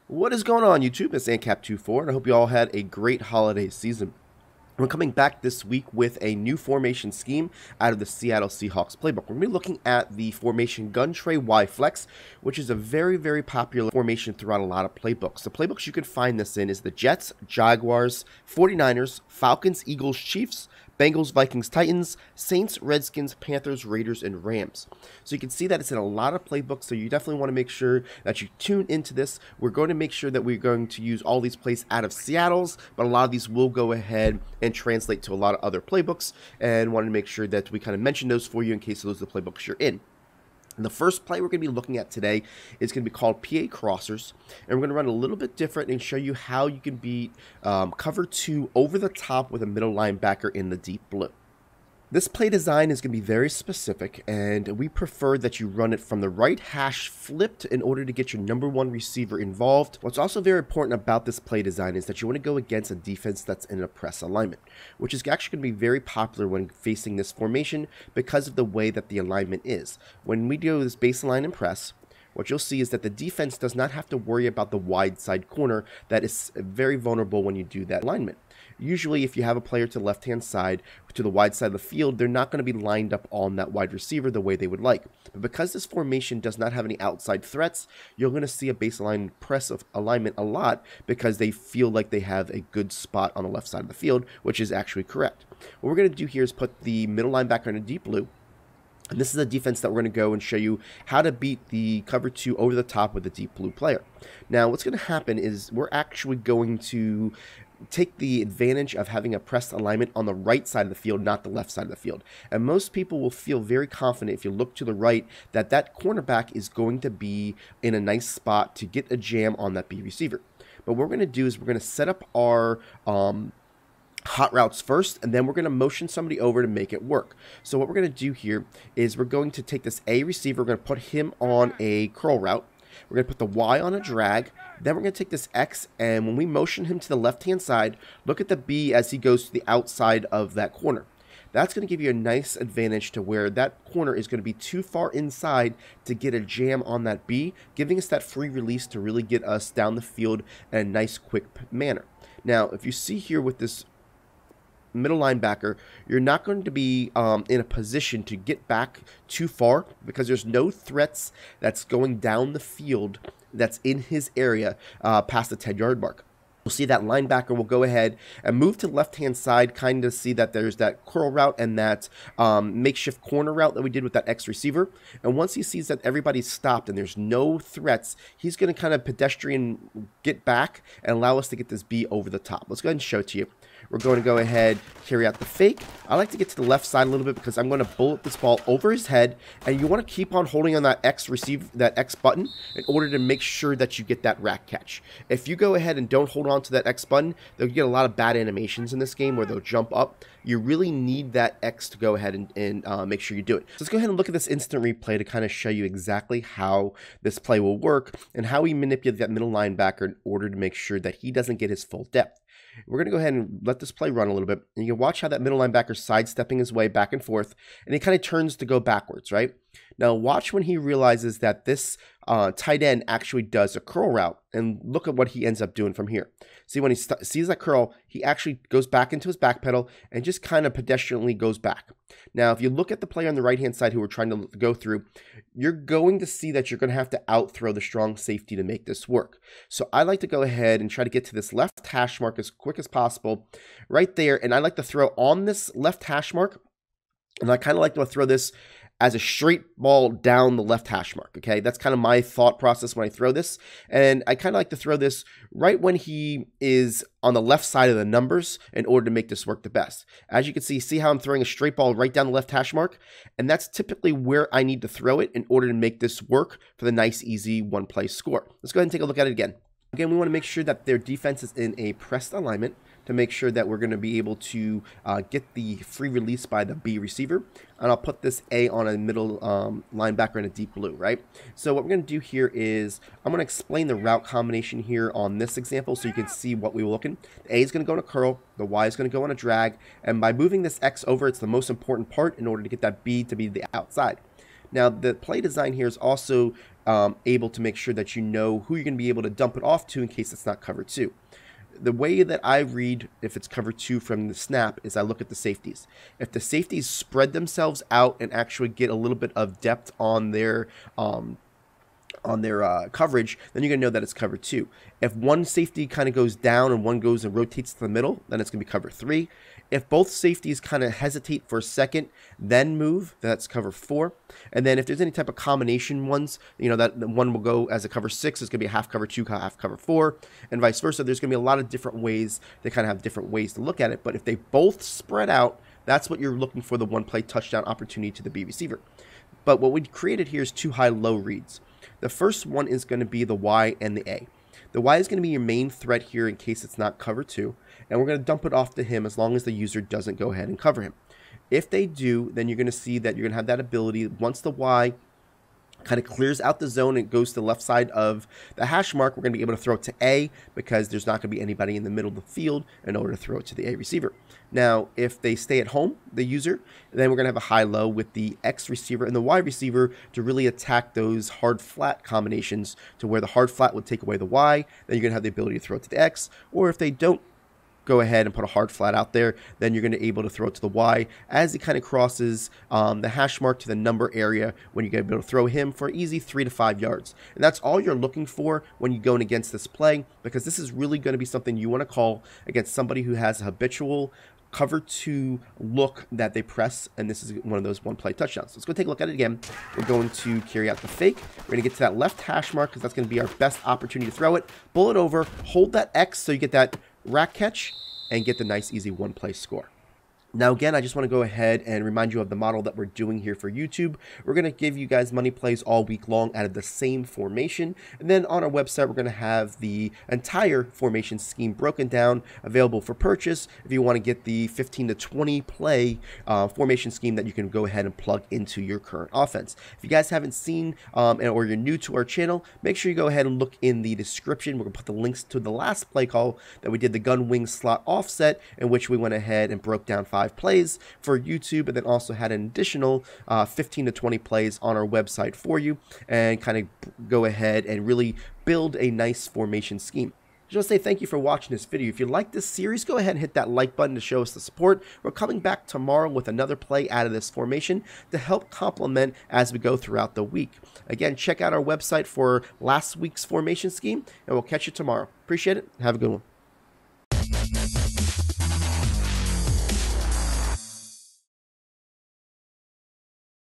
What is going on, YouTube? It's ANCAP24, and I hope you all had a great holiday season. We're coming back this week with a new formation scheme out of the Seattle Seahawks playbook. We're going to be looking at the formation gun tray Y flex, which is a very popular formation throughout a lot of playbooks. The playbooks you can find this in is the Jets, Jaguars, 49ers, Falcons, Eagles, Chiefs, Bengals, Vikings, Titans, Saints, Redskins, Panthers, Raiders, and Rams. So you can see that it's in a lot of playbooks, so you definitely want to make sure that you tune into this. We're going to make sure that we're going to use all these plays out of Seattle's, but a lot of these will go ahead and translate to a lot of other playbooks, and wanted to make sure that we kind of mention those for you in case those are the playbooks you're in. And the first play we're going to be looking at today is going to be called PA Crossers, and we're going to run a little bit different and show you how you can beat cover 2 over the top with a middle linebacker in the deep blue. This play design is going to be very specific, and we prefer that you run it from the right hash flipped in order to get your #1 receiver involved. What's also very important about this play design is that you want to go against a defense that's in a press alignment, which is actually going to be very popular when facing this formation because of the way that the alignment is. When we do this baseline and press, what you'll see is that the defense does not have to worry about the wide side corner that is very vulnerable when you do that alignment. Usually, if you have a player to the left-hand side, to the wide side of the field, they're not going to be lined up on that wide receiver the way they would like. But because this formation does not have any outside threats, you're going to see a baseline press of alignment a lot because they feel like they have a good spot on the left side of the field, which is actually correct. What we're going to do here is put the middle linebacker in a deep blue. And this is a defense that we're going to go and show you how to beat the cover 2 over the top with a deep blue player. Now, what's going to happen is we're actually going to take the advantage of having a pressed alignment on the right side of the field, not the left side of the field. And most people will feel very confident if you look to the right that that cornerback is going to be in a nice spot to get a jam on that B receiver. But what we're going to do is we're going to set up our hot routes first, and then we're going to motion somebody over to make it work. So what we're going to do here is we're going to take this A receiver, we're going to put him on a curl route. We're going to put the Y on a drag. Then we're going to take this X, and when we motion him to the left-hand side, look at the B as he goes to the outside of that corner. That's going to give you a nice advantage to where that corner is going to be too far inside to get a jam on that B, giving us that free release to really get us down the field in a nice, quick manner. Now, if you see here with this middle linebacker, you're not going to be in a position to get back too far because there's no threats that's going down the field that's in his area past the 10-yard mark. You'll see that linebacker will go ahead and move to the left-hand side, kind of see that there's that curl route and that makeshift corner route that we did with that X receiver. And once he sees that everybody's stopped and there's no threats, he's going to kind of pedestrian get back and allow us to get this B over the top. Let's go ahead and show it to you. We're going to go ahead, carry out the fake. I like to get to the left side a little bit because I'm going to bullet this ball over his head, and you want to keep on holding on that X button in order to make sure that you get that rack catch. If you go ahead and don't hold on to that X button, they'll get a lot of bad animations in this game where they'll jump up. You really need that X to go ahead and make sure you do it. So let's go ahead and look at this instant replay to kind of show you exactly how this play will work and how we manipulate that middle linebacker in order to make sure that he doesn't get his full depth. We're going to go ahead and let this play run a little bit, and you can watch how that middle linebacker is sidestepping his way back and forth, and he kind of turns to go backwards, right? Now watch when he realizes that this tight end actually does a curl route, and look at what he ends up doing from here. See, when he sees that curl, he actually goes back into his back pedal and just kind of pedestrianly goes back. Now, if you look at the player on the right-hand side who we're trying to go through, you're going to see that you're going to have to out-throw the strong safety to make this work. So I like to go ahead and try to get to this left hash mark as quick as possible right there, and I like to throw on this left hash mark, and I kind of like to throw this as a straight ball down the left hash mark, okay? That's kind of my thought process when I throw this, and I kind of like to throw this right when he is on the left side of the numbers in order to make this work the best. As you can see how I'm throwing a straight ball right down the left hash mark, and that's typically where I need to throw it in order to make this work for the nice, easy one-play score. Let's go ahead and take a look at it again. Again, we want to make sure that their defense is in a pressed alignment to make sure that we're going to be able to get the free release by the B receiver. And I'll put this A on a middle linebacker in a deep blue, right? So what we're going to do here is I'm going to explain the route combination here on this example so you can see what we were looking. The A is going to go on a curl, the Y is going to go on a drag, and by moving this X over, it's the most important part in order to get that B to be the outside. Now, the play design here is also able to make sure that you know who you're going to be able to dump it off to in case it's not cover 2. The way that I read if it's cover 2 from the snap is I look at the safeties. If the safeties spread themselves out and actually get a little bit of depth on their coverage, then you're going to know that it's cover 2. If one safety kind of goes down and one goes and rotates to the middle, then it's going to be cover 3. If both safeties kind of hesitate for a second, then move, that's cover 4. And then if there's any type of combination ones, that one will go as a cover 6, it's going to be a half cover 2, half cover 4, and vice versa. There's going to be a lot of different ways. They kind of have different ways to look at it. But if they both spread out, that's what you're looking for, the one play touchdown opportunity to the B receiver. But what we created here is 2 high-low reads. The first one is going to be the Y and the A. The Y is going to be your main threat here in case it's not cover 2, and we're going to dump it off to him as long as the user doesn't go ahead and cover him. If they do, then you're going to see that you're going to have that ability once the Y kind of clears out the zone and goes to the left side of the hash mark, we're going to be able to throw it to A because there's not going to be anybody in the middle of the field in order to throw it to the A receiver. Now, if they stay at home, the user, then we're going to have a high-low with the X receiver and the Y receiver to really attack those hard-flat combinations to where the hard-flat would take away the Y, then you're going to have the ability to throw it to the X, or if they don't go ahead and put a hard flat out there, then you're going to be able to throw it to the Y as he kind of crosses the hash mark to the number area when you're going to be able to throw him for easy 3 to 5 yards. And that's all you're looking for when you're going against this play, because this is really going to be something you want to call against somebody who has a habitual cover 2 look that they press, and this is one of those one play touchdowns. So let's go take a look at it again. We're going to carry out the fake. We're going to get to that left hash mark because that's going to be our best opportunity to throw it. Pull it over, hold that X so you get that rack catch and get the nice easy one play score. Now again, I just want to go ahead and remind you of the model that we're doing here for YouTube. We're going to give you guys money plays all week long out of the same formation. And then on our website, we're going to have the entire formation scheme broken down, available for purchase if you want to get the 15 to 20 play formation scheme that you can go ahead and plug into your current offense. If you guys haven't seen or you're new to our channel, make sure you go ahead and look in the description. We're going to put the links to the last play call that we did, the gun wing slot offset, in which we went ahead and broke down 5 plays for YouTube, and then also had an additional 15 to 20 plays on our website for you, and kind of go ahead and really build a nice formation scheme. I just want to say thank you for watching this video. If you like this series, go ahead and hit that like button to show us the support. We're coming back tomorrow with another play out of this formation to help complement as we go throughout the week. Again, check out our website for last week's formation scheme, and we'll catch you tomorrow. Appreciate it. Have a good one.